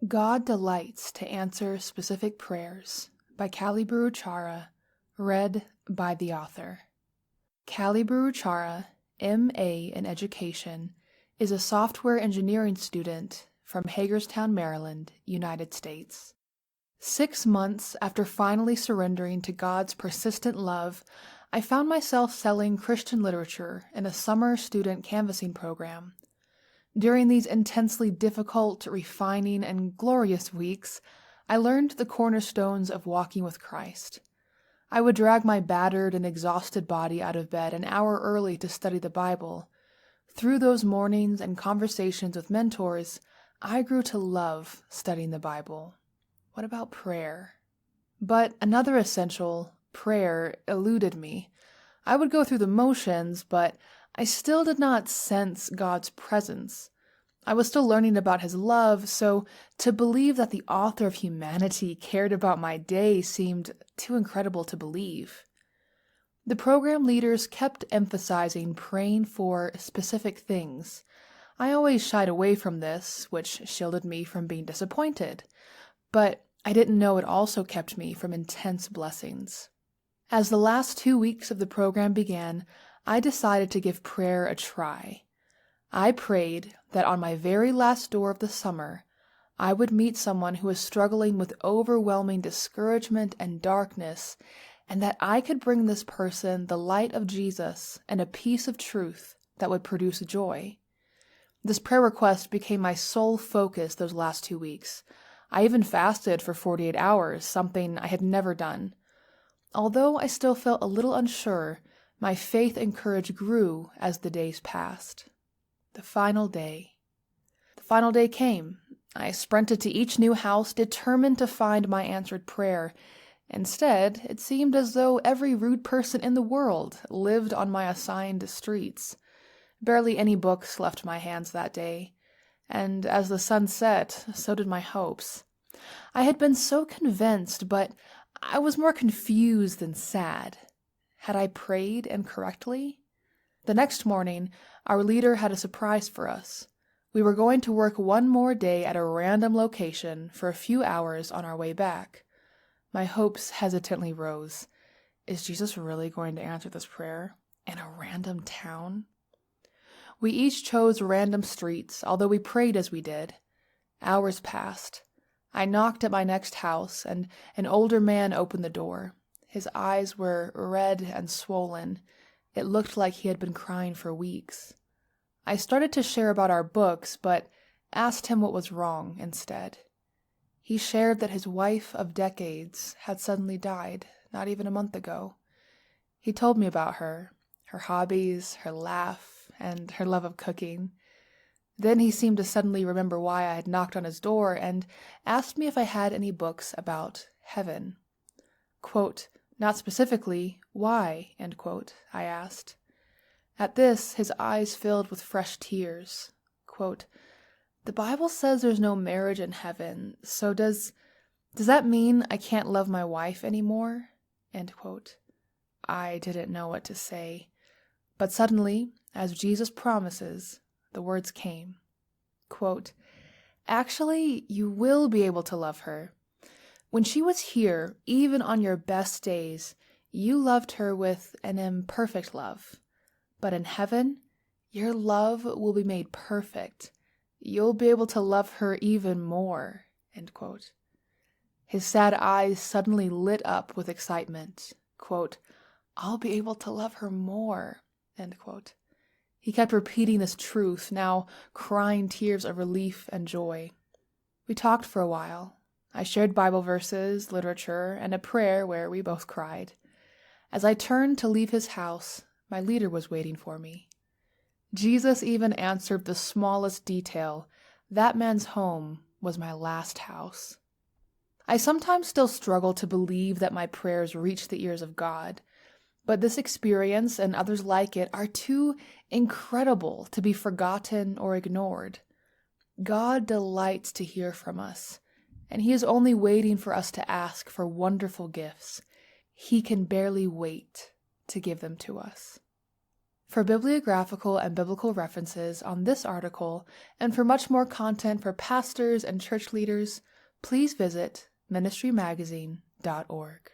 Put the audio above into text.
God Delights to Answer Specific Prayers by Callie Buruchara, read by the author. Callie Buruchara, M.A. in Education, is a software engineering student from Hagerstown, Maryland, United States. 6 months after finally surrendering to God's persistent love, I found myself selling Christian literature in a summer student canvassing program. During these intensely difficult, refining, and glorious weeks, I learned the cornerstones of walking with Christ. I would drag my battered and exhausted body out of bed an hour early to study the Bible. Through those mornings and conversations with mentors, I grew to love studying the Bible. What about prayer? But another essential, prayer, eluded me. I would go through the motions, but I still did not sense God's presence. I was still learning about His love, so to believe that the author of humanity cared about my day seemed too incredible to believe. The program leaders kept emphasizing praying for specific things. I always shied away from this, which shielded me from being disappointed. But I didn't know it also kept me from intense blessings. As the last 2 weeks of the program began, I decided to give prayer a try. I prayed that on my very last door of the summer, I would meet someone who was struggling with overwhelming discouragement and darkness, and that I could bring this person the light of Jesus and a piece of truth that would produce joy. This prayer request became my sole focus those last 2 weeks. I even fasted for 48 hours, something I had never done. Although I still felt a little unsure, my faith and courage grew as the days passed. The final day. The final day came. I sprinted to each new house, determined to find my answered prayer. Instead, it seemed as though every rude person in the world lived on my assigned streets. Barely any books left my hands that day. And as the sun set, so did my hopes. I had been so convinced, but I was more confused than sad. Had I prayed incorrectly? The next morning, our leader had a surprise for us. We were going to work one more day at a random location for a few hours on our way back. My hopes hesitantly rose. Is Jesus really going to answer this prayer in a random town? We each chose random streets, although we prayed as we did. Hours passed. I knocked at my next house, and an older man opened the door. His eyes were red and swollen. It looked like he had been crying for weeks. I started to share about our books, but asked him what was wrong instead. He shared that his wife of decades had suddenly died, not even a month ago. He told me about her hobbies, her laugh, and her love of cooking. Then he seemed to suddenly remember why I had knocked on his door and asked me if I had any books about heaven. Quote, "Not specifically, why?" end quote, I asked. At this, his eyes filled with fresh tears. Quote, "The Bible says there's no marriage in heaven, so does that mean I can't love my wife anymore?" End quote. I didn't know what to say. But suddenly, as Jesus promises, the words came. Quote, "Actually, you will be able to love her. When she was here, even on your best days, you loved her with an imperfect love. But in heaven, your love will be made perfect. You'll be able to love her even more." End quote. His sad eyes suddenly lit up with excitement. Quote, "I'll be able to love her more." End quote. He kept repeating this truth, now crying tears of relief and joy. We talked for a while. I shared Bible verses, literature, and a prayer where we both cried. As I turned to leave his house, my leader was waiting for me. Jesus even answered the smallest detail. That man's home was my last house. I sometimes still struggle to believe that my prayers reach the ears of God, but this experience and others like it are too incredible to be forgotten or ignored. God delights to hear from us, and He is only waiting for us to ask for wonderful gifts. He can barely wait to give them to us. For bibliographical and biblical references on this article, and for much more content for pastors and church leaders, please visit ministrymagazine.org.